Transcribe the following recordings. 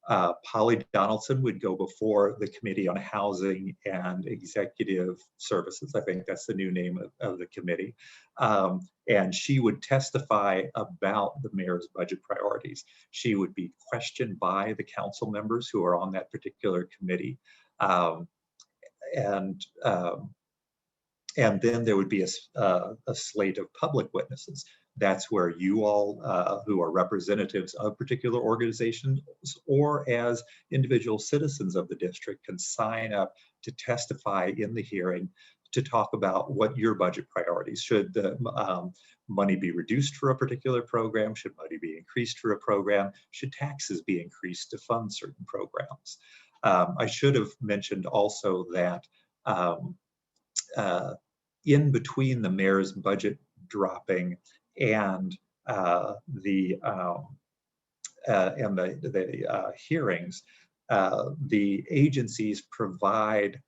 Polly Donaldson would go before the Committee on Housing and Executive Services. I think that's the new name of the committee. And she would testify about the mayor's budget priorities. She would be questioned by the council members who are on that particular committee. And then there would be a slate of public witnesses. That's where you all, who are representatives of particular organizations or as individual citizens of the district, can sign up to testify in the hearing to talk about what your budget priorities. Should the money be reduced for a particular program? Should money be increased for a program? Should taxes be increased to fund certain programs? I should have mentioned also that in between the mayor's budget dropping and the hearings, the agencies provide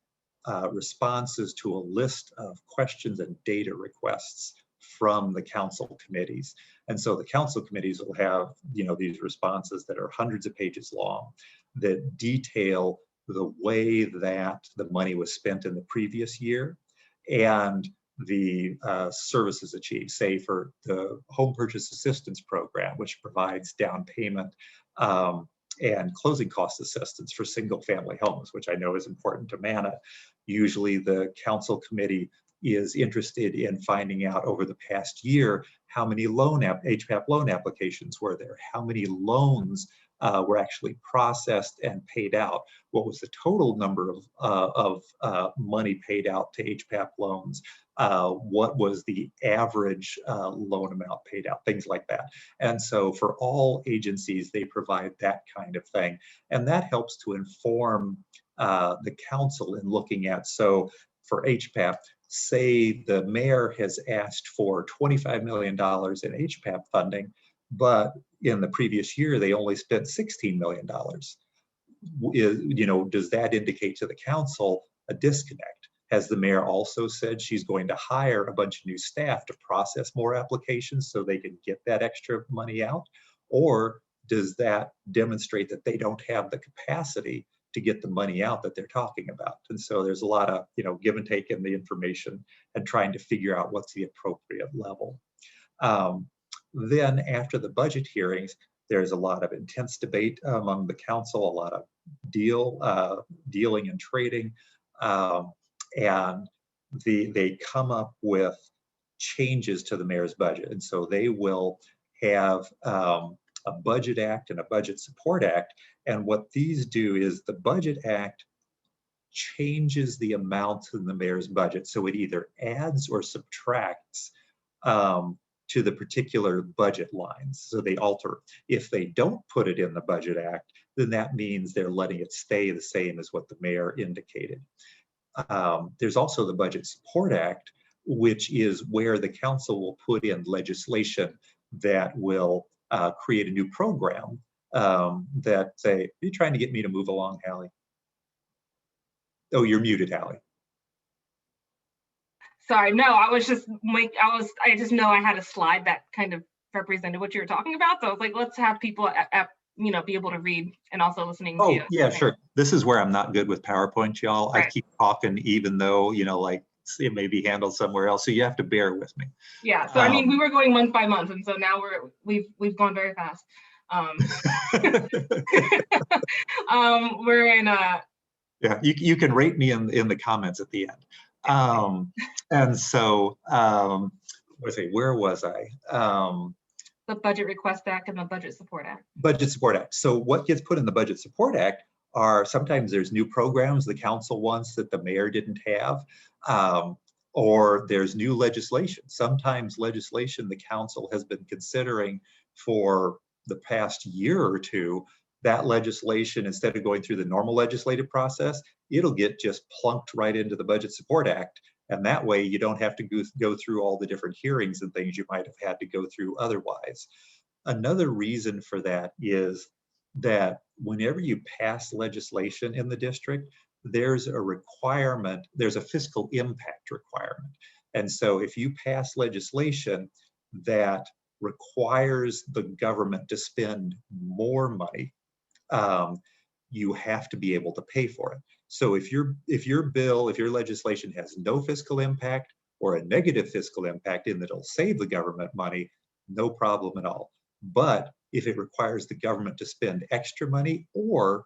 responses to a list of questions and data requests from the council committees. And so the council committees will have, these responses that are hundreds of pages long that detail the way that the money was spent in the previous year and the services achieved. Say for the Home Purchase Assistance Program, which provides down payment and closing cost assistance for single family homes, which I know is important to MANA. Usually the council committee is interested in finding out over the past year how many HPAP loan applications were there, how many loans were actually processed and paid out, what was the total number of money paid out to HPAP loans, what was the average loan amount paid out, things like that. And so for all agencies, they provide that kind of thing. And that helps to inform the council in looking at, so for HPAP, say the mayor has asked for $25 million in HPAP funding, but in the previous year, they only spent $16 million. Does that indicate to the council a disconnect? Has the mayor also said she's going to hire a bunch of new staff to process more applications so they can get that extra money out? Or does that demonstrate that they don't have the capacity to get the money out that they're talking about? And so there's a lot of give and take in the information and trying to figure out what's the appropriate level. Then after the budget hearings, there's a lot of intense debate among the council, a lot of dealing and trading, and they come up with changes to the mayor's budget. And so they will have a Budget Act and a Budget Support Act. And what these do is the Budget Act changes the amounts in the mayor's budget. So it either adds or subtracts to the particular budget lines. So they alter. If they don't put it in the Budget Act, then that means they're letting it stay the same as what the mayor indicated. There's also the Budget Support Act, which is where the council will put in legislation that will create a new program that say, are you trying to get me to move along, Hallie? Oh, you're muted, Hallie. Sorry, no, I just know I had a slide that kind of represented what you were talking about. So I was like, let's have people be able to read and also listening to you. Yeah, sure. This is where I'm not good with PowerPoint, y'all. Right. I keep talking even though, like it may be handled somewhere else. So you have to bear with me. Yeah. So I mean, we were going month by month, and so now we've gone very fast. We're in yeah, you can rate me in the comments at the end. And so where was I? The Budget Request Act and the Budget Support Act. Budget Support Act. So what gets put in the Budget Support Act are sometimes there's new programs the council wants that the mayor didn't have, or there's new legislation. Sometimes legislation the council has been considering for the past year or two, that legislation, instead of going through the normal legislative process, it'll get just plunked right into the Budget Support Act. And that way you don't have to go through all the different hearings and things you might have had to go through otherwise. Another reason for that is that whenever you pass legislation in the district, there's a requirement, there's a fiscal impact requirement. And so if you pass legislation that requires the government to spend more money you have to be able to pay for it. So if your legislation has no fiscal impact or a negative fiscal impact in that it'll save the government money, no problem at all. But if it requires the government to spend extra money or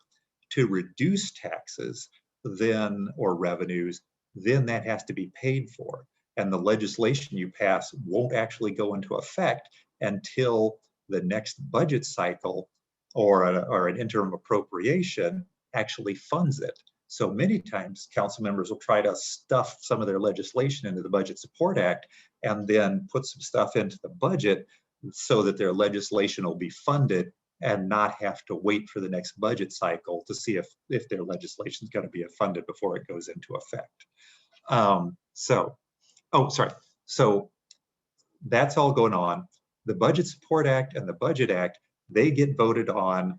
to reduce taxes, then or revenues, then that has to be paid for. And the legislation you pass won't actually go into effect until the next budget cycle or an interim appropriation actually funds it. So many times council members will try to stuff some of their legislation into the Budget Support Act and then put some stuff into the budget so that their legislation will be funded and not have to wait for the next budget cycle to see if their legislation is going to be funded before it goes into effect. So that's all going on. The Budget Support Act and the Budget Act, they get voted on,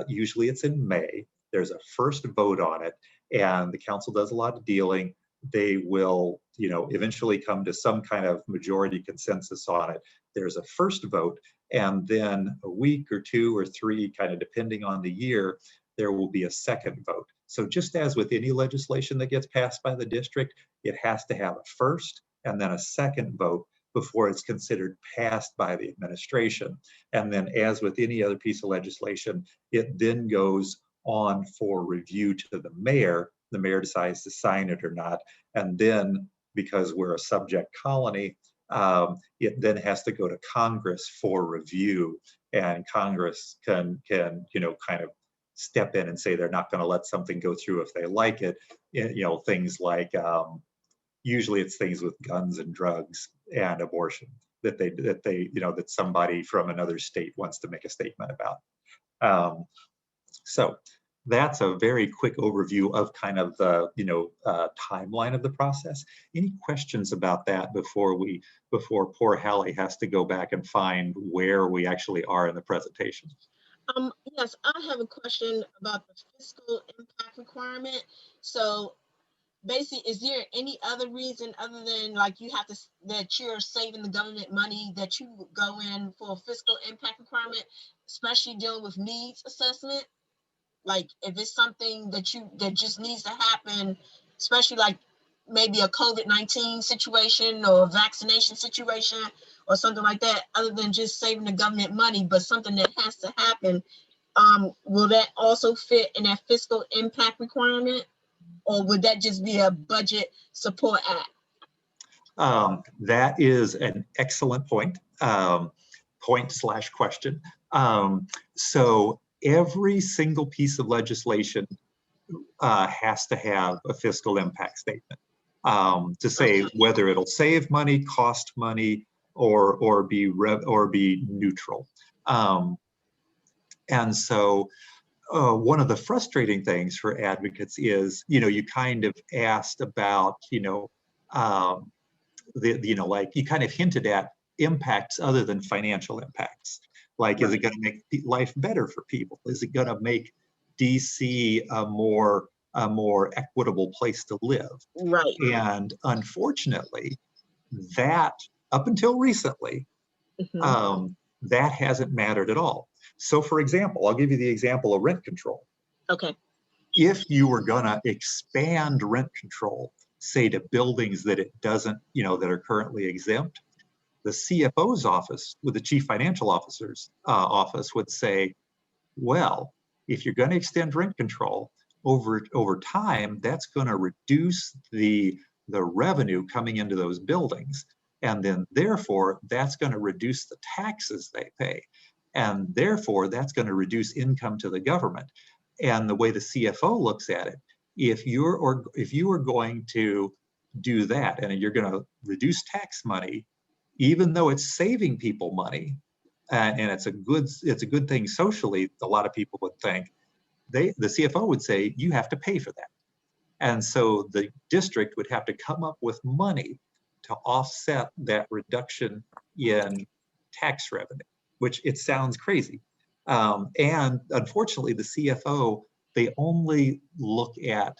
usually it's in May. There's a first vote on it, and the council does a lot of dealing. They will, eventually come to some kind of majority consensus on it. There's a first vote, and then a week or two or three, kind of depending on the year, there will be a second vote. So just as with any legislation that gets passed by the district, it has to have a first and then a second vote before it's considered passed by the administration. And then as with any other piece of legislation, it then goes on for review to the mayor. The mayor decides to sign it or not. And then, because we're a subject colony, it then has to go to Congress for review. And Congress can kind of step in and say they're not going to let something go through if they like it. Things like, usually it's things with guns and drugs and abortion that somebody from another state wants to make a statement about. So that's a very quick overview of kind of the timeline of the process. Any questions about that before poor Hallie has to go back and find where we actually are in the presentation? Yes, I have a question about the fiscal impact requirement. So basically, is there any other reason other than like that you're saving the government money that you go in for a fiscal impact requirement, especially dealing with needs assessment? Like if it's something that just needs to happen, especially like maybe a COVID-19 situation or a vaccination situation or something like that, other than just saving the government money, but something that has to happen, will that also fit in that fiscal impact requirement? Or would that just be a budget support act? That is an excellent point. Point/question. So every single piece of legislation has to have a fiscal impact statement to say whether it'll save money, cost money, or be neutral. And so one of the frustrating things for advocates is, you kind of asked about, like you kind of hinted at impacts other than financial impacts. Like, is it going to make life better for people? Is it going to make DC a more equitable place to live? Right. And unfortunately, that up until recently, that hasn't mattered at all. So for example, I'll give you the example of rent control. Okay. If you were gonna expand rent control, say to buildings that it doesn't, that are currently exempt, the CFO's office with the chief financial officer's office would say, well, if you're gonna extend rent control over time, that's gonna reduce the revenue coming into those buildings. And then therefore, that's gonna reduce the taxes they pay. And therefore, that's going to reduce income to the government. And the way the CFO looks at it, if you are going to do that and you're going to reduce tax money, even though it's saving people money, and it's a good thing socially, a lot of people would think, the CFO would say, you have to pay for that. And so the district would have to come up with money to offset that reduction in tax revenue, which it sounds crazy. And unfortunately, the CFO, they only look at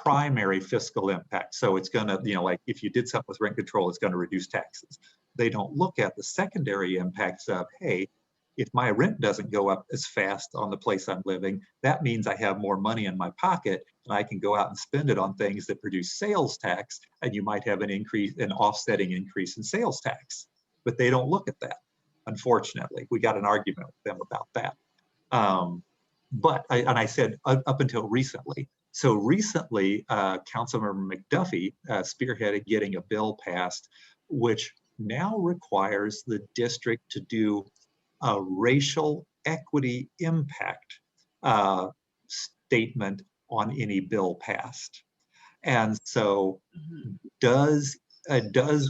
primary fiscal impact. So it's gonna, like if you did something with rent control, it's gonna reduce taxes. They don't look at the secondary impacts of, hey, If my rent doesn't go up as fast on the place I'm living, that means I have more money in my pocket and I can go out and spend it on things that produce sales tax, and you might have an offsetting increase in sales tax. But they don't look at that, unfortunately. We got an argument with them about that. But I said up until recently. So recently, Councilmember McDuffie spearheaded getting a bill passed, which now requires the district to do a racial equity impact statement on any bill passed. And so does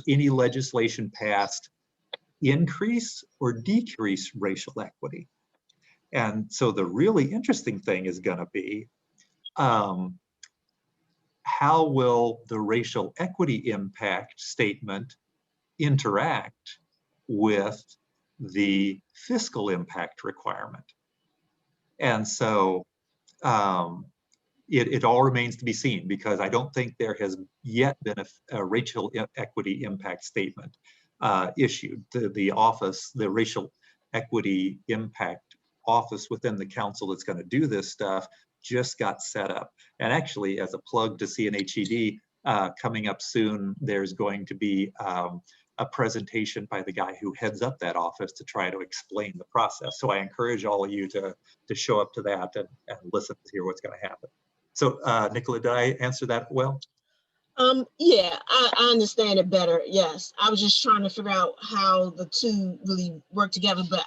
any legislation passed increase or decrease racial equity? And so the really interesting thing is going to be, how will the racial equity impact statement interact with the fiscal impact requirement? And so it all remains to be seen, because I don't think there has yet been a racial equity impact statement issued. The racial equity impact office within the council that's going to do this stuff just got set up. And actually, as a plug to CNHED, coming up soon, there's going to be a presentation by the guy who heads up that office to try to explain the process. So I encourage all of you to show up to that and listen to hear what's going to happen. So Nicola, did I answer that well? Yeah, I understand it better. Yes, I was just trying to figure out how the two really work together, but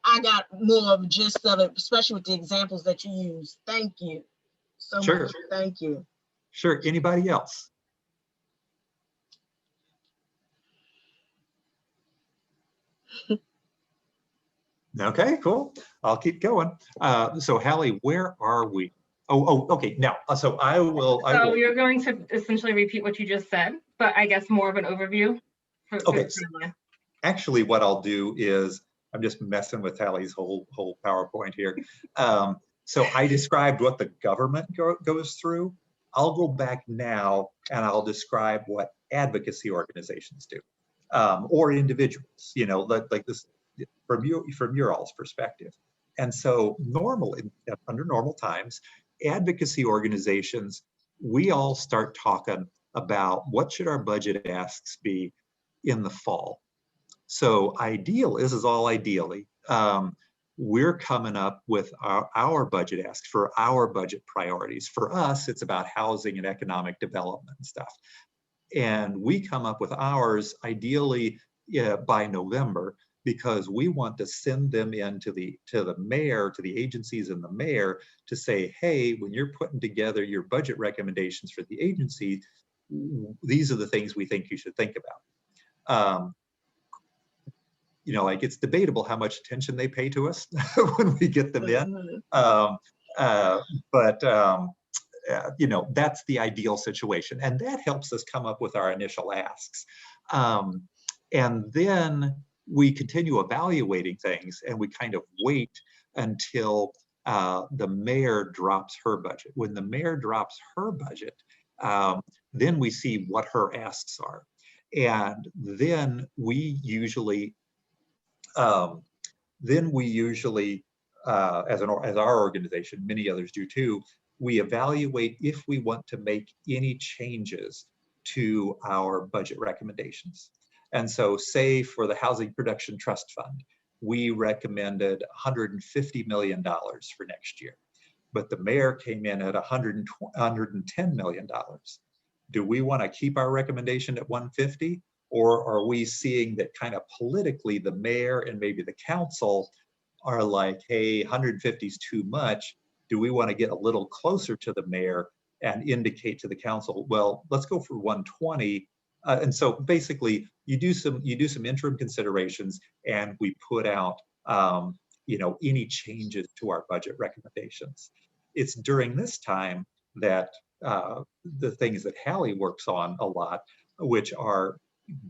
I got more of a gist of it, especially with the examples that you use. Thank you so much. Thank you. Sure. Anybody else? Okay, cool. I'll keep going. So Hallie, where are we? Oh, okay. Now, so I will. You're going to essentially repeat what you just said, but I guess more of an overview. Okay. Actually, what I'll do is, I'm just messing with Hallie's whole PowerPoint here. So I described what the government goes through. I'll go back now and I'll describe what advocacy organizations do, or individuals. You know, like this from your all's perspective. And so normally, under normal times, advocacy organizations, we all start talking about what should our budget asks be in the fall. So this is all ideally, we're coming up with our budget asks for our budget priorities. For us, it's about housing and economic development and stuff. And we come up with ours ideally by November, because we want to send them in to the mayor, to the agencies and the mayor, to say, hey, when you're putting together your budget recommendations for the agency, these are the things we think you should think about. You know, like, it's debatable how much attention they pay to us when we get them in. You know, that's the ideal situation. And that helps us come up with our initial asks. And then we continue evaluating things, and we kind of wait until the mayor drops her budget. When the mayor drops her budget, then we see what her asks are. And then we usually, as our organization, many others do too, we evaluate if we want to make any changes to our budget recommendations. And so, say for the Housing Production Trust Fund, we recommended $150 million for next year, but the mayor came in at $110 million. Do we want to keep our recommendation at 150, or are we seeing that kind of politically the mayor and maybe the council are like, hey, 150 is too much? Do we want to get a little closer to the mayor and indicate to the council, well, let's go for 120? And so basically, you do some interim considerations, and we put out you know, any changes to our budget recommendations. It's during this time that the things that Hallie works on a lot, which are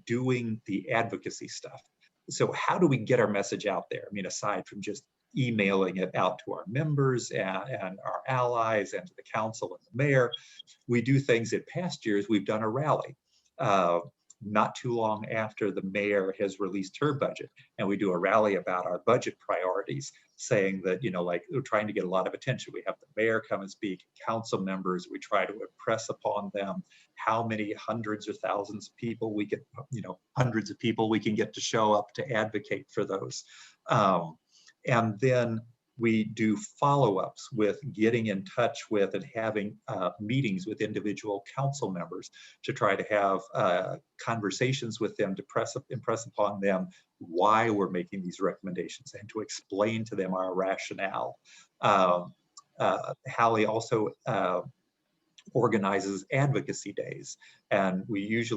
doing the advocacy stuff. So how do we get our message out there? I mean, aside from just emailing it out to our members and our allies and to the council and the mayor, we do things. In past years, we've done a rally. not too long after the mayor has released her budget. And we do a rally about our budget priorities, saying that, you know, like we're trying to get a lot of attention. We have the mayor come and speak, council members, we try to impress upon them how many hundreds or thousands of people we get, you know, hundreds of people we can get to show up to advocate for those. And then we do follow-ups with getting in touch with and having meetings with individual council members to try to have conversations with them to impress upon them why we're making these recommendations and to explain to them our rationale. Hallie also organizes advocacy days, and we used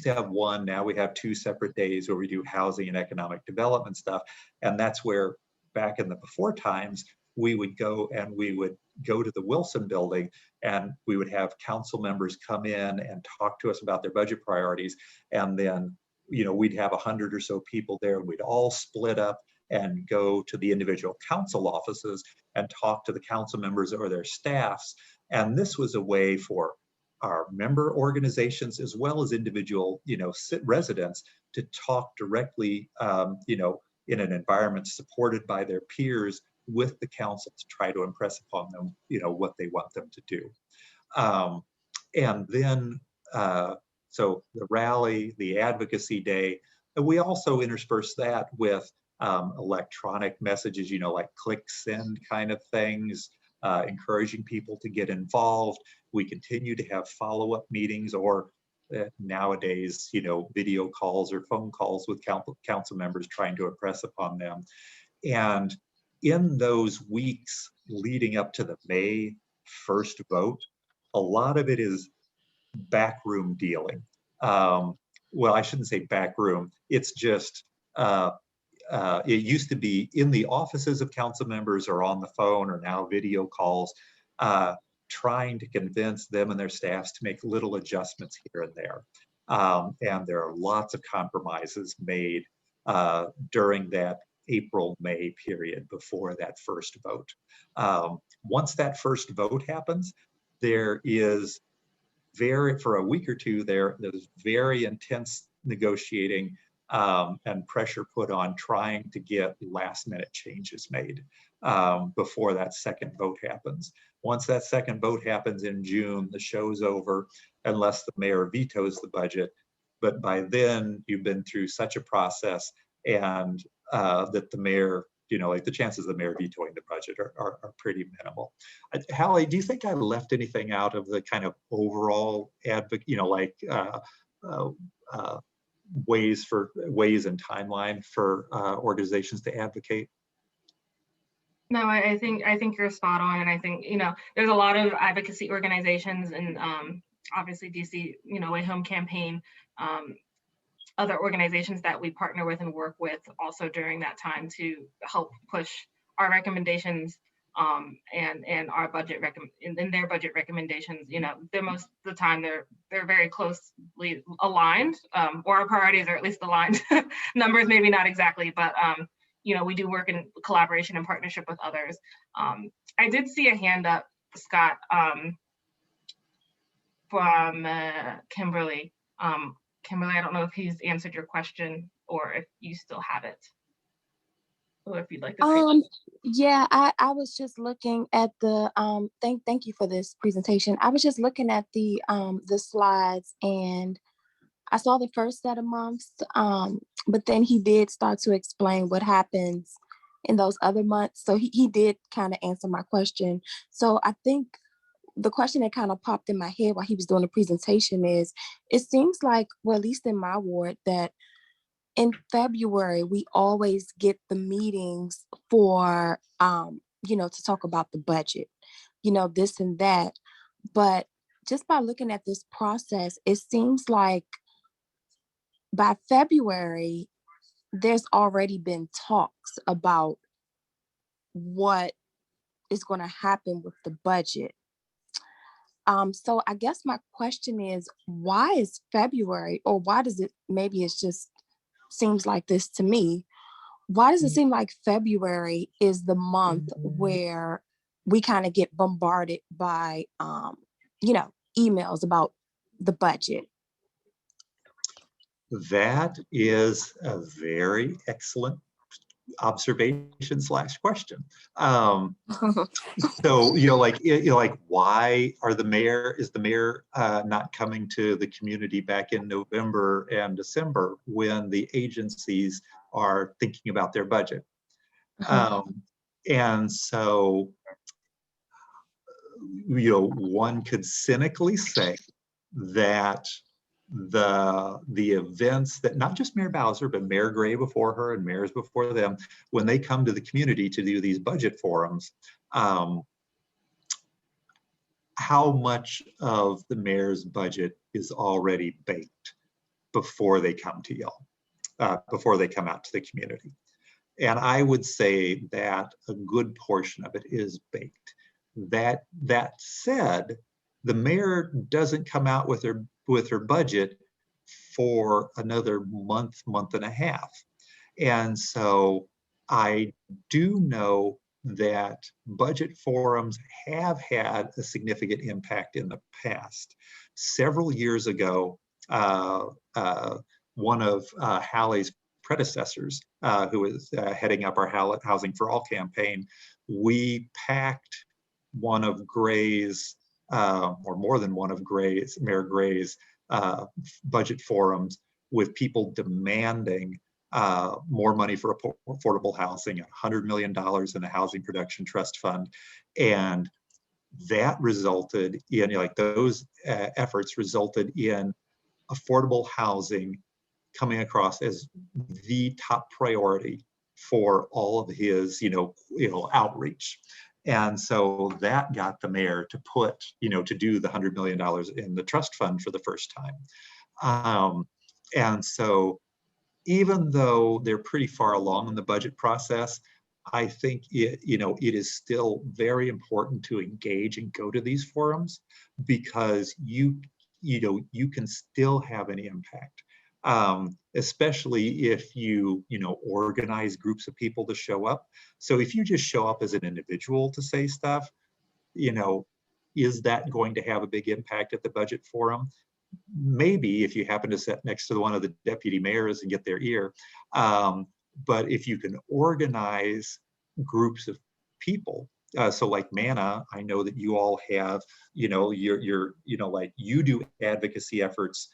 to have one, now we have 2 separate days where we do housing and economic development stuff. And that's where back in the before times, we would go to the Wilson building and we would have council members come in and talk to us about their budget priorities. And then, you know, we'd have 100 or so people there and we'd all split up and go to the individual council offices and talk to the council members or their staffs. And this was a way for our member organizations as well as individual, you know, residents to talk directly, you know, in an environment supported by their peers with the council to try to impress upon them, you know, what they want them to do. And then, so the rally, the advocacy day, and we also intersperse that with electronic messages, you know, like click send kind of things, encouraging people to get involved. We continue to have follow-up meetings or nowadays, you know, video calls or phone calls with council members trying to impress upon them. And in those weeks leading up to the May 1st vote, a lot of it is backroom dealing. Well, I shouldn't say backroom. It's just, it used to be in the offices of council members or on the phone or now video calls, trying to convince them and their staffs to make little adjustments here and there. And there are lots of compromises made during that April-May period before that first vote. Once that first vote happens, there is for a week or two, there's very intense negotiating and pressure put on trying to get last minute changes made before that second vote happens. Once that second vote happens in June, the show's over unless the mayor vetoes the budget. But by then you've been through such a process and that the mayor, you know, like the chances of the mayor vetoing the budget are pretty minimal. Hallie, do you think I left anything out of the kind of overall you know, like ways and timeline for organizations to advocate? No, I think you're spot on, and I think, you know, there's a lot of advocacy organizations, and obviously DC, you know, Way Home Campaign, other organizations that we partner with and work with also during that time to help push our recommendations and our budget in their budget recommendations. You know, most of the time they're very closely aligned, or our priorities are at least aligned. Numbers maybe not exactly, but you know, we do work in collaboration and partnership with others. I did see a hand up, Scott, from Kimberly. Kimberly, I don't know if he's answered your question or if you still have it, or if you'd like to say. Yeah, I was just looking at the thank you for this presentation. I was just looking at the slides, and I saw the first set of months, but then he did start to explain what happens in those other months. So he did kind of answer my question. So I think the question that kind of popped in my head while he was doing the presentation is, it seems like, well, at least in my ward, that in February, we always get the meetings for, you know, to talk about the budget, you know, this and that. But just by looking at this process, it seems like by February, there's already been talks about what is going to happen with the budget. So I guess my question is, why is February, or why does it, maybe it's just seems like this to me, why does it seem like February is the month where we kind of get bombarded by, you know, emails about the budget? That is a very excellent observation / question. So, like, why are is the mayor not coming to the community back in November and December when the agencies are thinking about their budget? And so, one could cynically say that the events that not just Mayor Bowser, but Mayor Gray before her and mayors before them, when they come to the community to do these budget forums, how much of the mayor's budget is already baked before they come to y'all, before they come out to the community. And I would say that a good portion of it is baked. That said, the mayor doesn't come out with her budget for another month and a half. And so I do know that budget forums have had a significant impact in the past. Several years ago, one of Hallie's predecessors, who was heading up our Housing for All campaign, we packed one of Gray's, or more than one of Gray's, Mayor Gray's budget forums with people demanding more money for affordable housing, $100 million in the Housing Production Trust Fund. And that resulted in, those efforts resulted in affordable housing coming across as the top priority for all of his, outreach. And so that got the mayor to put, to do the $100 million in the trust fund for the first time. And so even though they're pretty far along in the budget process, I think it is still very important to engage and go to these forums, because you can still have an impact. Especially if you organize groups of people to show up. So if you just show up as an individual to say stuff, is that going to have a big impact at the budget forum? Maybe, if you happen to sit next to one of the deputy mayors and get their ear. But if you can organize groups of people, so like MANA, I know that you all have, you do advocacy efforts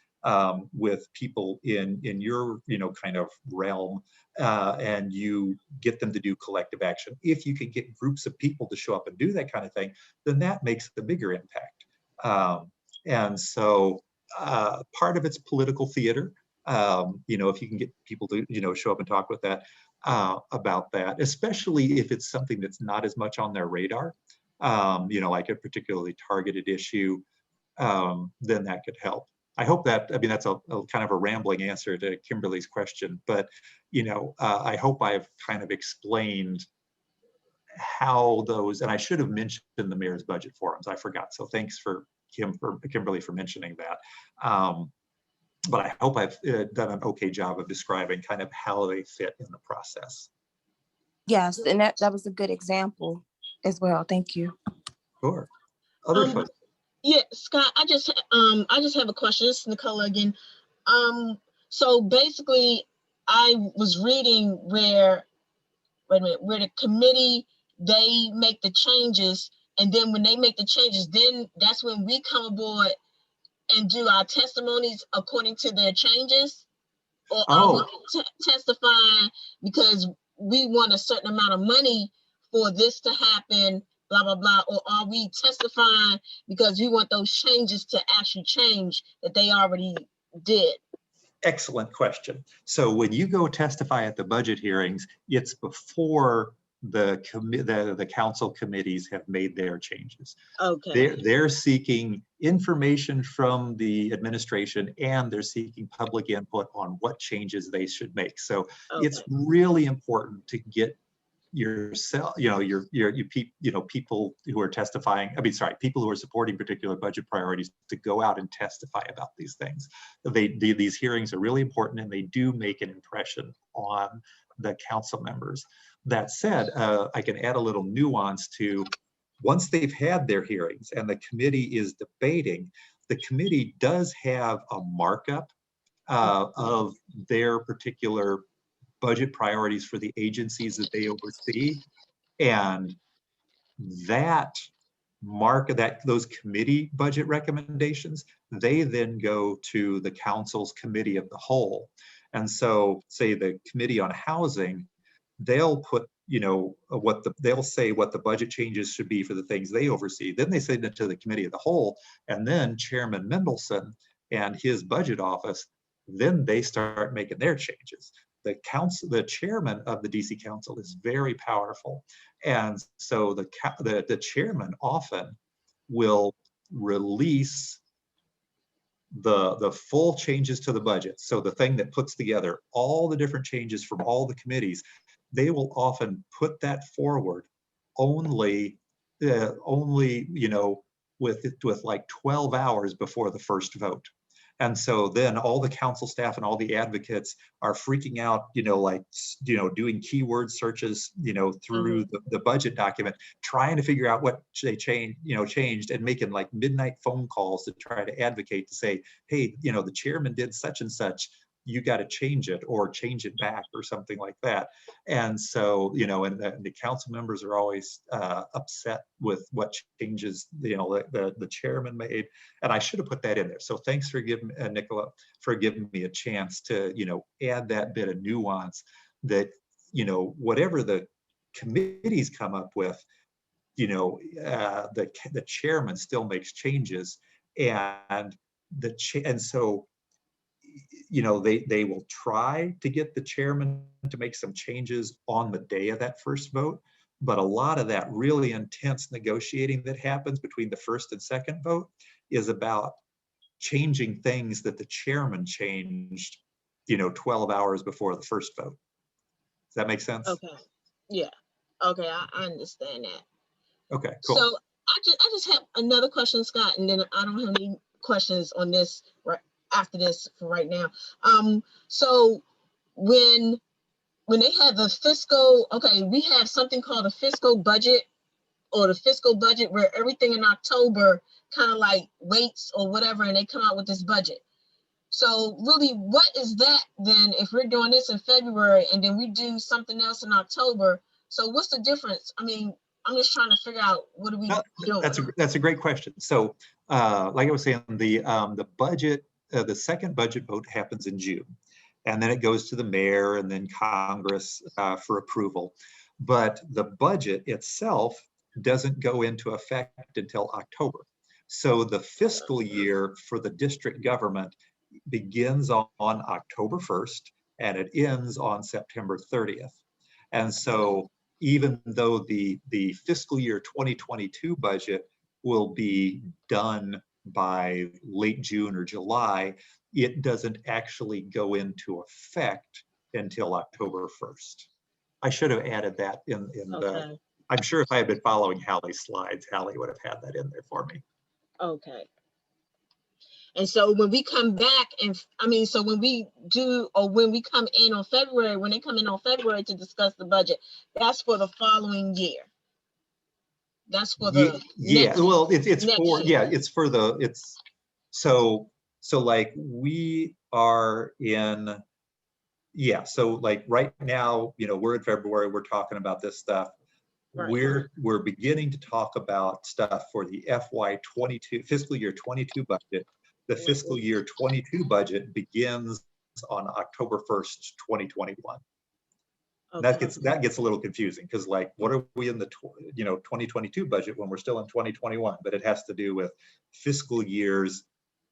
with people in your kind of realm, and you get them to do collective action. If you can get groups of people to show up and do that kind of thing, then that makes the bigger impact. And so part of it's political theater. If you can get people to show up and talk with that about that, especially if it's something that's not as much on their radar, like a particularly targeted issue, then that could help. I hope that, that's a kind of a rambling answer to Kimberly's question, but, I hope I've kind of explained how those, and I should have mentioned the mayor's budget forums, I forgot. So thanks for Kimberly for mentioning that. But I hope I've done an okay job of describing kind of how they fit in the process. Yes, and that was a good example as well. Thank you. Sure. Other folks. Yeah, Scott, I just have a question. This is Nicola again. So basically, I was reading where the committee, they make the changes, and then when they make the changes, then that's when we come aboard and do our testimonies according to their changes? Or are we testifying because we want a certain amount of money for this to happen, blah, blah, blah? Or are we testifying because we want those changes to actually change that they already did? Excellent question. So when you go testify at the budget hearings, it's before the council committees have made their changes. Okay. They're seeking information from the administration, and they're seeking public input on what changes they should make. So it's really important to get yourself, people who are testifying, people who are supporting particular budget priorities to go out and testify about these things. These hearings are really important, and they do make an impression on the council members. That said, I can add a little nuance to, once they've had their hearings and the committee is debating, the committee does have a markup of their particular budget priorities for the agencies that they oversee. And that those committee budget recommendations, they then go to the council's committee of the whole. And so say the committee on housing, they'll put, they'll say what the budget changes should be for the things they oversee. Then they send it to the committee of the whole, and then Chairman Mendelson and his budget office, then they start making their changes. The chairman of the DC Council is very powerful. And so the chairman often will release the full changes to the budget. So the thing that puts together all the different changes from all the committees, they will often put that forward only with like 12 hours before the first vote. And so then all the council staff and all the advocates are freaking out, doing keyword searches, through the budget document, trying to figure out what they changed, and making like midnight phone calls to try to advocate to say, hey, the chairman did such and such, you got to change it or change it back or something like that. And so, and the council members are always upset with what changes, the chairman made. And I should have put that in there. So thanks for giving Nicola, for giving me a chance to, add that bit of nuance that, whatever the committees come up with, the chairman still makes changes, and so they will try to get the chairman to make some changes on the day of that first vote, but a lot of that really intense negotiating that happens between the first and second vote is about changing things that the chairman changed, 12 hours before the first vote. Does that make sense? Okay. Yeah. Okay, I understand that. Okay, cool. So I just have another question, Scott, and then I don't have any questions on this right after this for right now. So when they have the fiscal, we have something called a fiscal budget, or the fiscal budget, where everything in October kind of like waits or whatever, and they come out with this budget. So really, what is that then if we're doing this in February and then we do something else in October? So what's the difference? I mean, I'm just trying to figure out, what are we doing? That's a great question. So like I was saying, the budget, the second budget vote happens in June, and then it goes to the mayor and then Congress for approval. But the budget itself doesn't go into effect until October. So the fiscal year for the district government begins on October 1st and it ends on September 30th. And so even though the fiscal year 2022 budget will be done by late June or July, it doesn't actually go into effect until October 1st. I should have added that in the, I'm sure if I had been following Hallie's slides, Hallie would have had that in there for me. Okay. And so when we come back, so when we do, or when we come in on February, when they come in on February to discuss the budget, that's for the following year. That's for the so like we are in, so like right now, we're in February, we're talking about this stuff. Right. We're beginning to talk about stuff for the FY22 fiscal year 22 budget. The fiscal year 22 budget begins on October 1st, 2021. Okay. That gets a little confusing because, like, what are we in the 2022 budget when we're still in 2021? But it has to do with fiscal years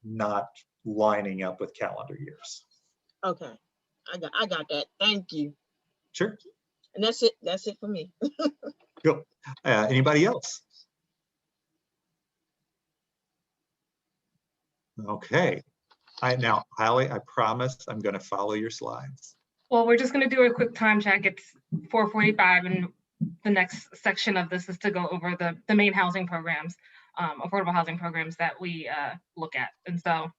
not lining up with calendar years. Okay, I got that. Thank you. Sure. And that's it. That's it for me. Cool. Anybody else? Okay. Now, Hallie, I promise I'm going to follow your slides. Well, we're just going to do a quick time check. It's 4:45, and the next section of this is to go over the main housing programs, affordable housing programs that we look at. And so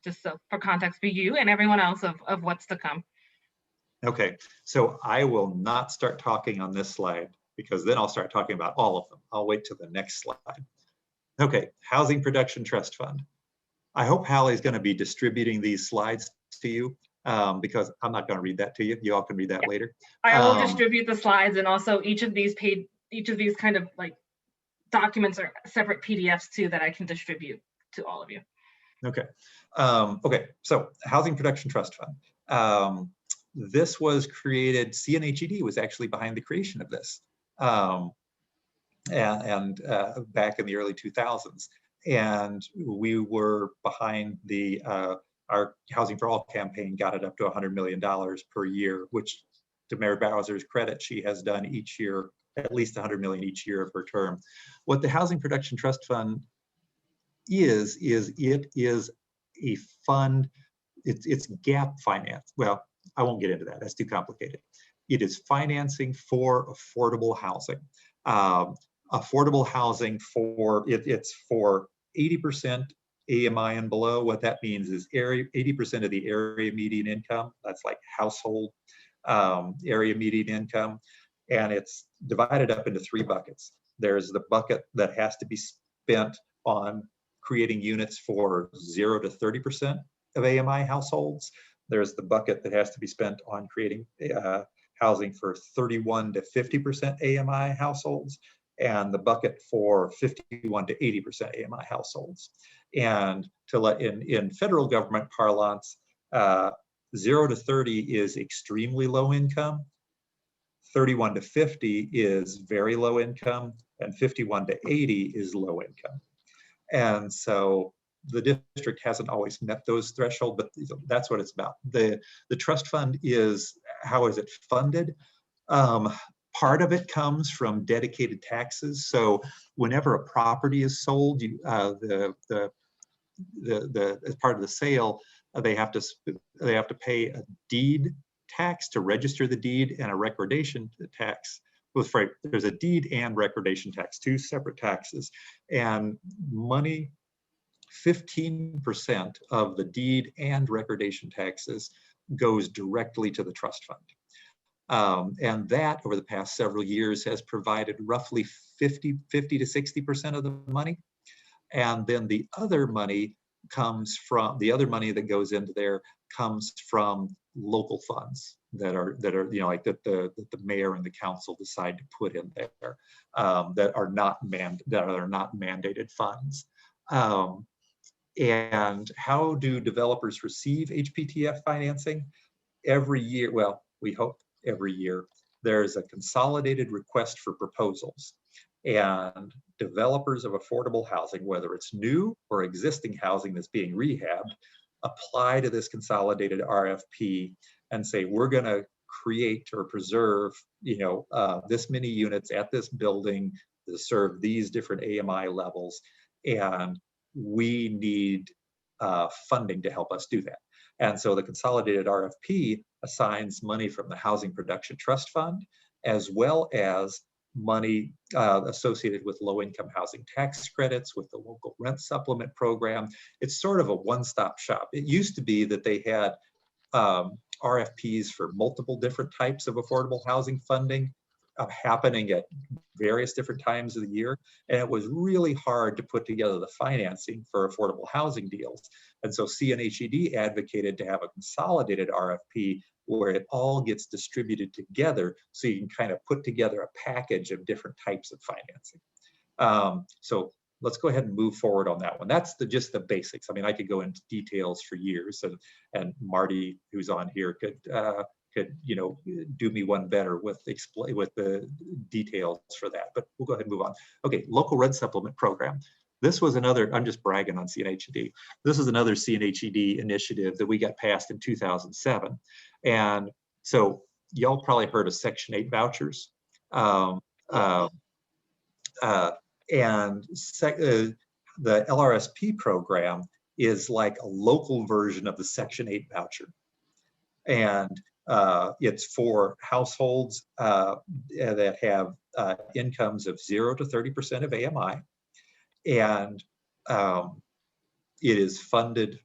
just so for context for you and everyone else of what's to come. Okay, so I will not start talking on this slide because then I'll start talking about all of them. I'll wait till the next slide. Okay, Housing Production Trust Fund. I hope Hallie's going to be distributing these slides to you because I'm not going to read that to you. You all can read that later. I will distribute the slides, and also each of these kind of like documents are separate PDFs too that I can distribute to all of you. Okay. Okay. So Housing Production Trust Fund. This was created, CNHED was actually behind the creation of this. And back in the early 2000s. And we were behind the, our Housing for All campaign got it up to $100 million per year, which to Mayor Bowser's credit, she has done each year, at least 100 million each year of her term. What the Housing Production Trust Fund is it is a fund, it's gap finance. Well, I won't get into that, that's too complicated. It is financing for affordable housing. Affordable housing for, it's for 80% AMI and below. What that means is 80% of the area median income, that's like household area median income. And it's divided up into 3 buckets. There's the bucket that has to be spent on creating units for 0 to 30% of AMI households. There's the bucket that has to be spent on creating housing for 31 to 50% AMI households, and the bucket for 51 to 80% AMI households. And to let in federal government parlance, 0 to 30 is extremely low income, 31 to 50 is very low income, and 51 to 80 is low income. And so the district hasn't always met those thresholds, but that's what it's about. The trust fund is, how is it funded? Part of it comes from dedicated taxes. So whenever a property is sold, as part of the sale, they have to pay a deed tax to register the deed and a recordation tax. There's a deed and recordation tax, 2 separate taxes, and money. 15% of the deed and recordation taxes goes directly to the trust fund. And that over the past several years has provided roughly 50 to 60% of the money. And then the other money that goes into there comes from local funds that are like that the mayor and the council decide to put in there, that are not mandated funds. And how do developers receive HPTF financing? Every year, well, we hope every year, there's a consolidated request for proposals. And developers of affordable housing, whether it's new or existing housing that's being rehabbed, apply to this consolidated RFP and say, we're going to create or preserve, this many units at this building to serve these different AMI levels. And we need funding to help us do that. And so the consolidated RFP assigns money from the Housing Production Trust Fund, as well as money associated with low-income housing tax credits, with the local rent supplement program. It's sort of a one-stop shop. It used to be that they had RFPs for multiple different types of affordable housing funding happening at various different times of the year. And it was really hard to put together the financing for affordable housing deals. And so CNHED advocated to have a consolidated RFP where it all gets distributed together so you can kind of put together a package of different types of financing. So let's go ahead and move forward on that one. That's just the basics. I mean, I could go into details for years, and Marty, who's on here, could do me one better with the details for that, but we'll go ahead and move on. Okay, local rent supplement program. This was another, I'm just bragging on CNHED. This is another CNHED initiative that we got passed in 2007. And so y'all probably heard of Section 8 vouchers. The LRSP program is like a local version of the Section 8 voucher. And it's for households that have incomes of 0 to 30% of AMI, and it is funded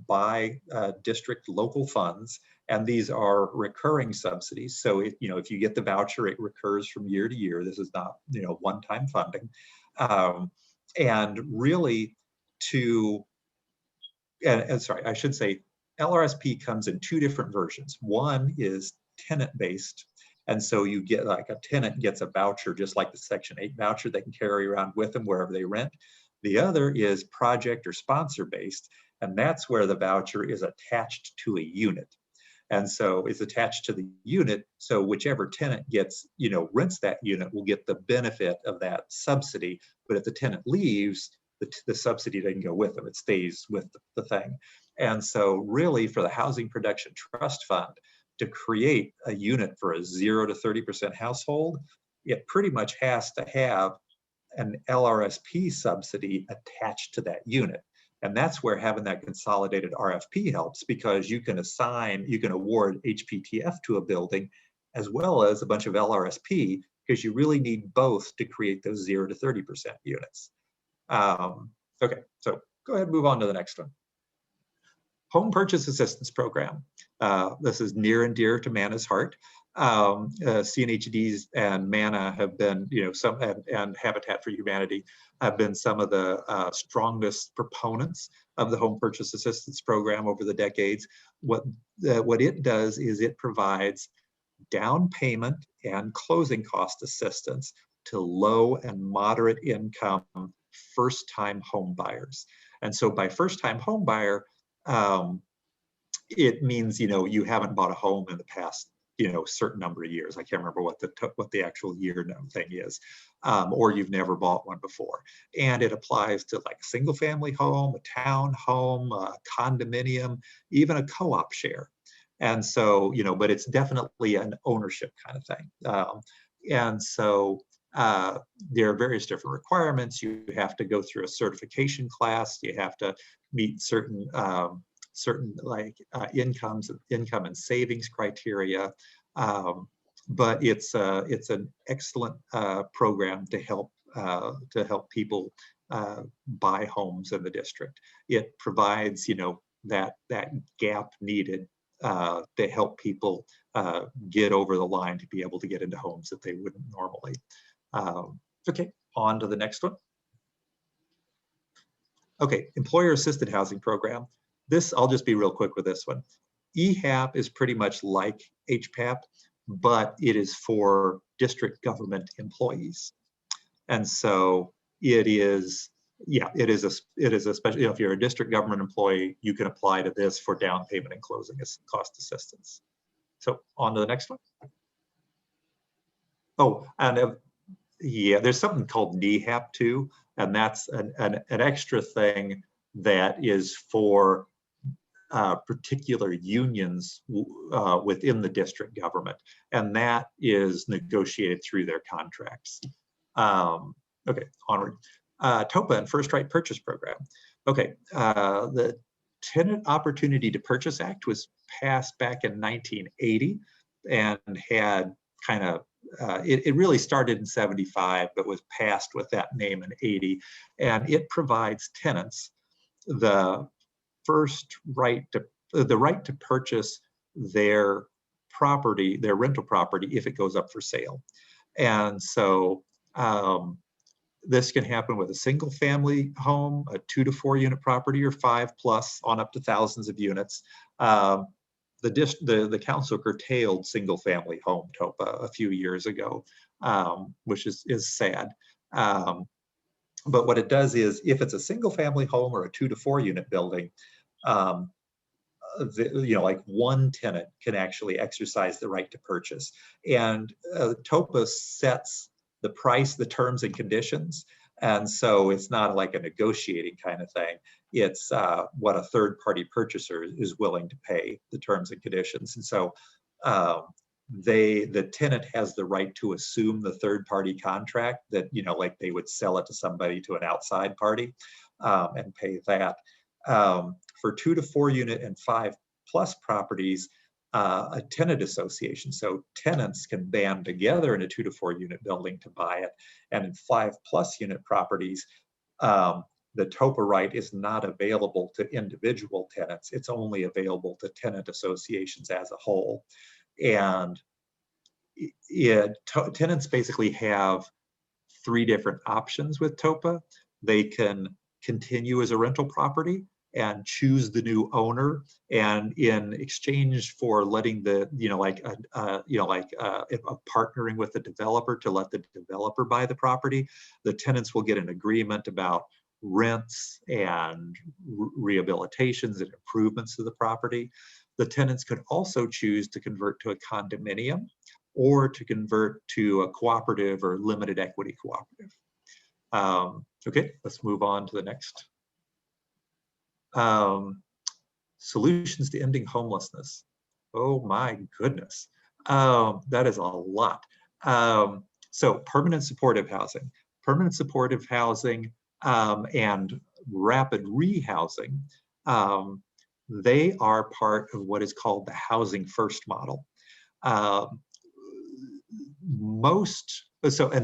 by district local funds, and these are recurring subsidies. So if you get the voucher, it recurs from year to year. This is not one-time funding, and really to, and sorry, I should say LRSP comes in two different versions. One is tenant-based, and so you get like a tenant gets a voucher just like the Section 8 voucher they can carry around with them wherever they rent. The other is project or sponsor-based, and that's where the voucher is attached to a unit. And so it's attached to the unit, so whichever tenant gets, rents that unit will get the benefit of that subsidy. But if the tenant leaves, the subsidy doesn't go with them, it stays with the thing. And so really for the Housing Production Trust Fund to create a unit for a 0 to 30% household, it pretty much has to have an LRSP subsidy attached to that unit. And that's where having that consolidated RFP helps, because you can award HPTF to a building as well as a bunch of LRSP, because you really need both to create those 0 to 30% units. Okay, so go ahead and move on to the next one. Home Purchase Assistance Program. This is near and dear to Manna's heart. CNHEDs and Manna have been, and Habitat for Humanity have been some of the strongest proponents of the Home Purchase Assistance Program over the decades. What it does is it provides down payment and closing cost assistance to low and moderate income first-time home buyers. And so by first-time home buyer, it means, you haven't bought a home in the past, certain number of years. I can't remember what the actual year thing is, or you've never bought one before. And it applies to like a single family home, a town home, a condominium, even a co-op share. And so, but it's definitely an ownership kind of thing. And so there are various different requirements. You have to go through a certification class. You have to meet certain income and savings criteria. But it's an excellent program to help people buy homes in the district. It provides, that gap needed to help people get over the line to be able to get into homes that they wouldn't normally. Okay, on to the next one. Okay, Employer Assisted Housing Program. This, I'll just be real quick with this one. EHAP is pretty much like HPAP, but it is for district government employees. And so it is, especially if you're a district government employee, you can apply to this for down payment and closing cost assistance. So on to the next one. Oh, and there's something called NEHAP too, and that's an extra thing that is for particular unions within the district government, and that is negotiated through their contracts. Okay, onward. TOPA and First Right Purchase Program. Okay, the Tenant Opportunity to Purchase Act was passed back in 1980 and had kind of, it really started in 75, but was passed with that name in 80. And it provides tenants the right to purchase their property, their rental property, if it goes up for sale. And so this can happen with a single family home, a 2 to 4 unit property, or 5+ on up to thousands of units. The council curtailed single family home TOPA a few years ago, which is sad. But what it does is, if it's a single family home or a 2 to 4 unit building, like one tenant can actually exercise the right to purchase. And TOPA sets the price, the terms and conditions. And so it's not like a negotiating kind of thing. It's what a third party purchaser is willing to pay, the terms and conditions. And so the tenant has the right to assume the third party contract that, like they would sell it to somebody, to an outside party, and pay that. For 2 to 4 unit and 5+ properties, a tenant association, so tenants can band together in a 2 to 4 unit building to buy it. And in 5+ unit properties, the TOPA right is not available to individual tenants. It's only available to tenant associations as a whole. And tenants basically have 3 different options with TOPA. They can continue as a rental property and choose the new owner, and in exchange for letting the partnering with the developer to let the developer buy the property, the tenants will get an agreement about rents and rehabilitations and improvements to the property. The tenants could also choose to convert to a condominium or to convert to a cooperative or limited equity cooperative. Okay, let's move on to the next. Solutions to ending homelessness. Oh my goodness, that is a lot. So permanent supportive housing. Permanent supportive housing and rapid rehousing, they are part of what is called the housing first model. And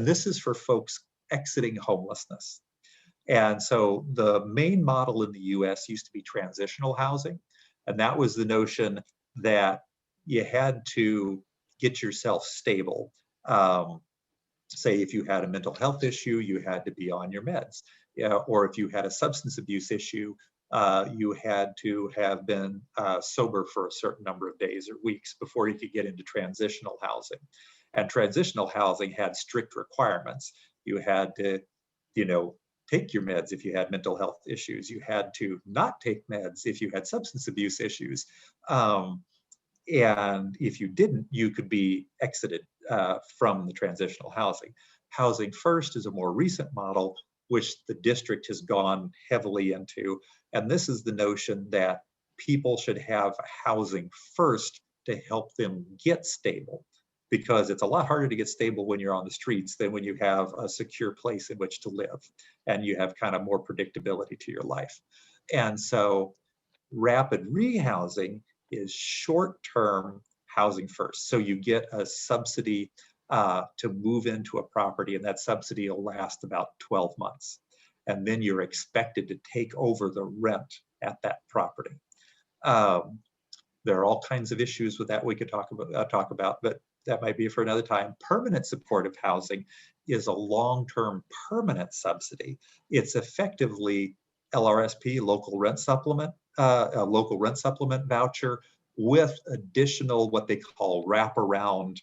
this is for folks exiting homelessness. And so the main model in the US used to be transitional housing. And that was the notion that you had to get yourself stable. Say if you had a mental health issue, you had to be on your meds. Or if you had a substance abuse issue, you had to have been sober for a certain number of days or weeks before you could get into transitional housing. And transitional housing had strict requirements. You had to, take your meds if you had mental health issues. You had to not take meds if you had substance abuse issues. And if you didn't, you could be exited from the transitional housing. Housing first is a more recent model, which the district has gone heavily into. And this is the notion that people should have housing first to help them get stable, because it's a lot harder to get stable when you're on the streets than when you have a secure place in which to live and you have kind of more predictability to your life. And so rapid rehousing is short-term housing first. So you get a subsidy to move into a property, and that subsidy will last about 12 months. And then you're expected to take over the rent at that property. There are all kinds of issues with that we could talk about, but that might be for another time. Permanent supportive housing is a long-term permanent subsidy. It's effectively LRSP, local rent supplement, a local rent supplement voucher with additional what they call wraparound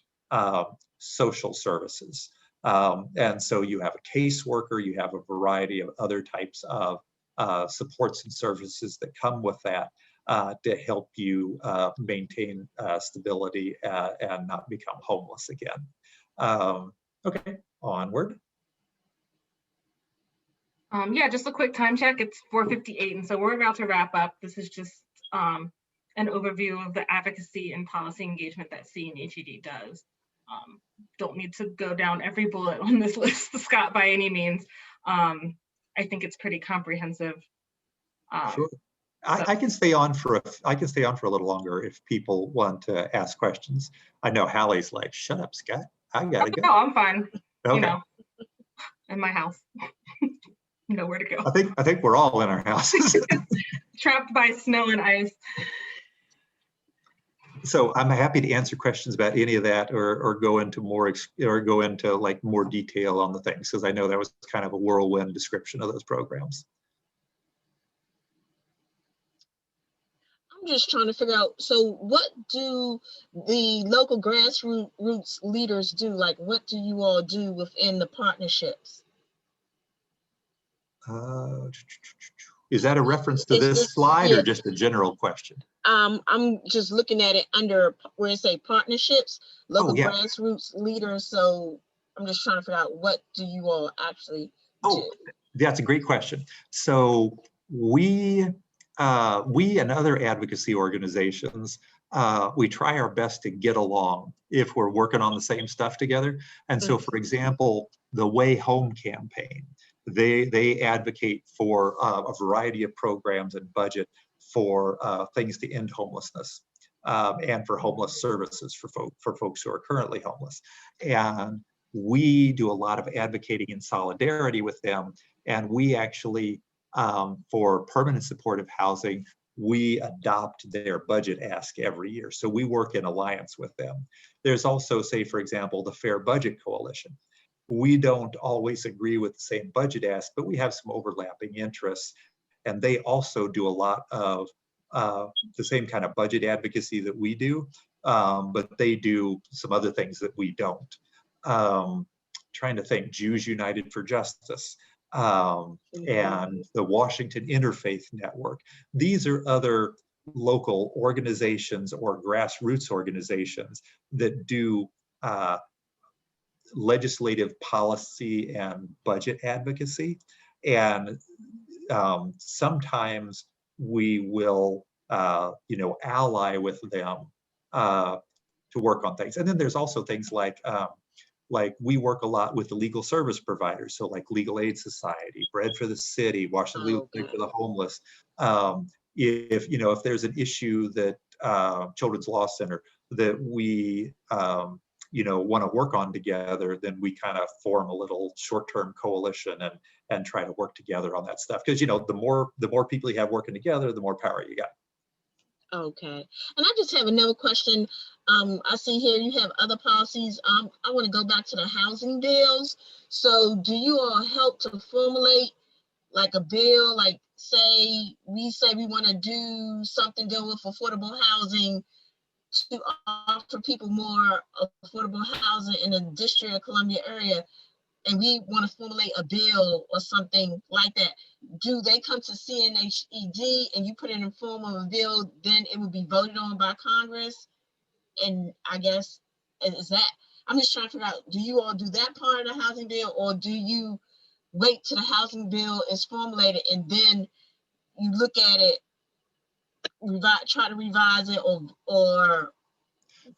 social services. And so you have a caseworker, you have a variety of other types of supports and services that come with that to help you maintain stability and not become homeless again. Okay, onward. Yeah, just a quick time check. It's 4:58, and so we're about to wrap up. This is just an overview of the advocacy and policy engagement that CNHED does. Don't need to go down every bullet on this list, Scott, by any means. I think it's pretty comprehensive. Sure. I can stay on for a little longer if people want to ask questions. I know Hallie's like, shut up, Scott. I gotta go. No, I'm fine. Okay. In my house. Nowhere to go. I think we're all in our houses. Trapped by snow and ice. So I'm happy to answer questions about any of that, or go into like more detail on the things, because I know that was kind of a whirlwind description of those programs. I'm just trying to figure out, so what do the local grassroots leaders do? Like, what do you all do within the partnerships? Is that a reference to this slide, or just a general question? I'm just looking at it under where it say partnerships, local grassroots leaders. So I'm just trying to figure out, what do you all actually do? That's a great question. So we and other advocacy organizations, we try our best to get along if we're working on the same stuff together. And so, for example, the Way Home campaign, they advocate for a variety of programs and budget for things to end homelessness and for homeless services for folks who are currently homeless. And we do a lot of advocating in solidarity with them. And we actually, for permanent supportive housing, we adopt their budget ask every year. So we work in alliance with them. There's also, say, for example, the Fair Budget Coalition. we don't always agree with the same budget ask, but we have some overlapping interests. And they also do a lot of the same kind of budget advocacy that we do, but they do some other things that we don't. Trying to think, Jews United for Justice, and the Washington Interfaith Network. These are other local organizations or grassroots organizations that do legislative policy and budget advocacy. And sometimes we will, ally with them to work on things. And then there's also things like we work a lot with the legal service providers. So like Legal Aid Society, Bread for the City, Washington Legal Aid for the Homeless. If there's an issue that Children's Law Center that we want to work on together, then we kind of form a little short-term coalition and try to work together on that stuff. Because the more people you have working together, the more power you got. Okay. And I just have another question. I see here you have other policies. I want to go back to the housing bills. So do you all help to formulate like a bill, like say we want to do something dealing with affordable housing to offer people more affordable housing in the District of Columbia area, and we want to formulate a bill or something like that, do they come to CNHED and you put it in form of a bill, then it would be voted on by Congress? And I guess, is that, I'm just trying to figure out, do you all do that part of the housing bill, or do you wait till the housing bill is formulated and then you look at it, try to revise it, or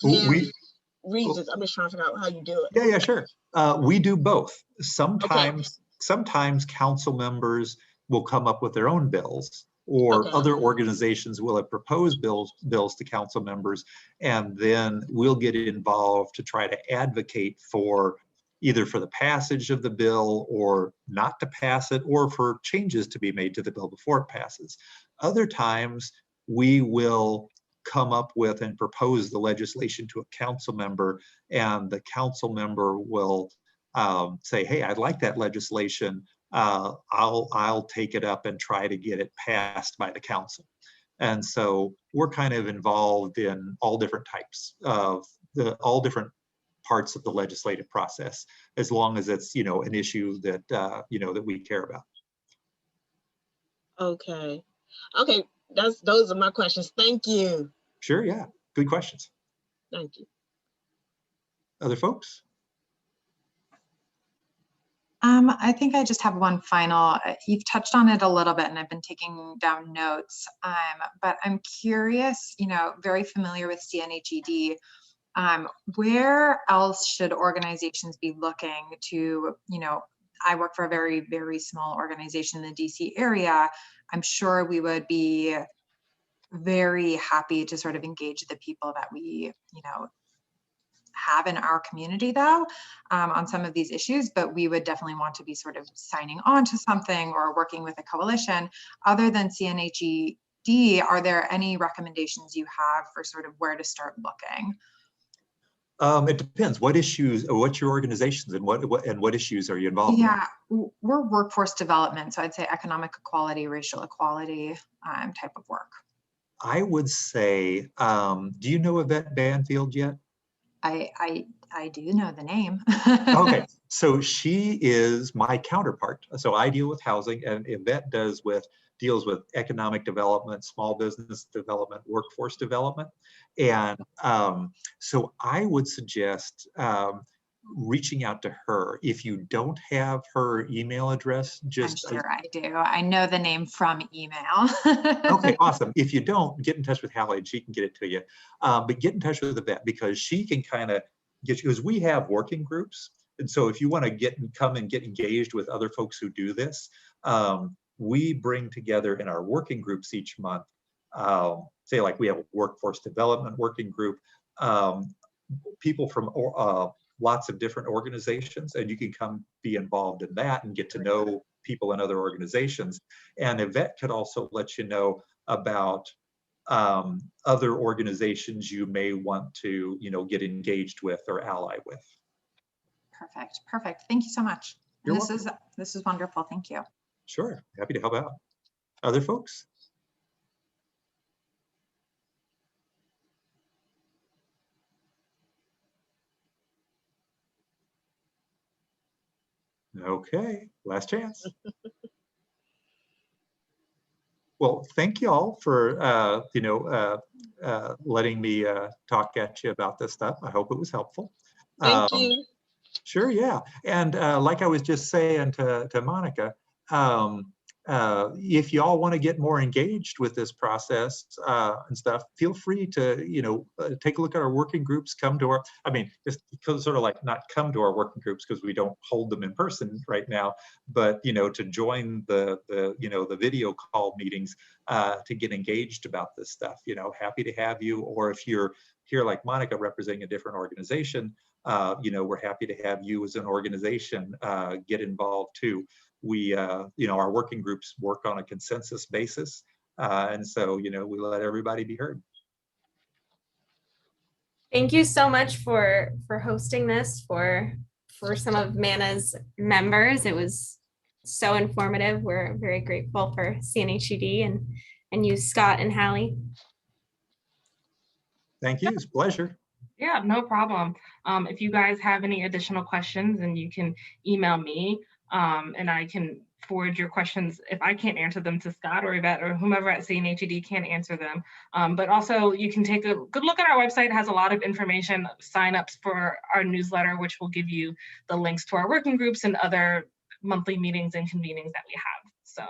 give reasons? I'm just trying to figure out how you do it. Yeah, sure. We do both. Sometimes council members will come up with their own bills, or other organizations will have proposed bills to council members, and then we'll get involved to try to advocate for either for the passage of the bill or not to pass it, or for changes to be made to the bill before it passes. Other times we will come up with and propose the legislation to a council member, and the council member will say, hey, I'd like that legislation. I'll take it up and try to get it passed by the council. And so we're kind of involved in all different types of all different parts of the legislative process, as long as it's, an issue that, that we care about. Okay. Those are my questions. Thank you. Sure, yeah, good questions. Thank you. Other folks? I think I just have one final. You've touched on it a little bit, and I've been taking down notes. But I'm curious, very familiar with CNHED. Where else should organizations be looking to, I work for a very, very small organization in the DC area. I'm sure we would be very happy to sort of engage the people that we, have in our community though, on some of these issues, but we would definitely want to be sort of signing on to something or working with a coalition. Other than CNHED, are there any recommendations you have for sort of where to start looking? It depends. What issues, what's your organizations, and what issues are you involved in? Yeah, we're workforce development. So I'd say economic equality, racial equality type of work. I would say, do you know Yvette Banfield yet? I do know the name. Okay, so she is my counterpart. So I deal with housing, and Yvette deals with economic development, small business development, workforce development. And so I would suggest reaching out to her. If you don't have her email address, just— I'm sure I do. I know the name from email. Okay, awesome. If you don't, get in touch with Hallie and she can get it to you. But get in touch with Yvette, because she can kind of get you, because we have working groups. And so if you want to come and get engaged with other folks who do this, we bring together in our working groups each month, say like we have a workforce development working group, people from lots of different organizations, and you can come be involved in that and get to know people in other organizations. And Yvette could also let you know about other organizations you may want to, get engaged with or ally with. Perfect. Perfect. Thank you so much. You're And welcome. this is wonderful. Thank you. Sure, happy to help out. Other folks? Okay, last chance. Well, thank you all for letting me talk at you about this stuff. I hope it was helpful. Thank you. Sure, yeah. And like I was just saying to Monica, if you all want to get more engaged with this process and stuff, feel free to, take a look at our working groups, come to our, I mean, just sort of like not come to our working groups because we don't hold them in person right now, but, to join the video call meetings to get engaged about this stuff, happy to have you. Or if you're here like Monica representing a different organization, we're happy to have you as an organization get involved too. We, our working groups work on a consensus basis. And so, we let everybody be heard. Thank you so much for hosting this for some of MANA's members. It was so informative. We're very grateful for CNHED and you, Scott and Hallie. Thank you. It's a pleasure. Yeah, no problem. If you guys have any additional questions, then you can email me and I can forward your questions if I can't answer them to Scott or Yvette or whomever at CNHED can answer them. But also you can take a good look at our website. It has a lot of information, signups for our newsletter, which will give you the links to our working groups and other monthly meetings and convenings that we have. So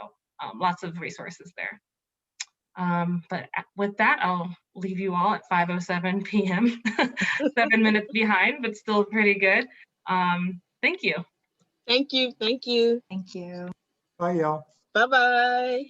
lots of resources there. But with that, I'll leave you all at 5:07 p.m. 7 minutes behind, but still pretty good. Thank you. Thank you. Thank you. Thank you. Bye, y'all. Bye-bye.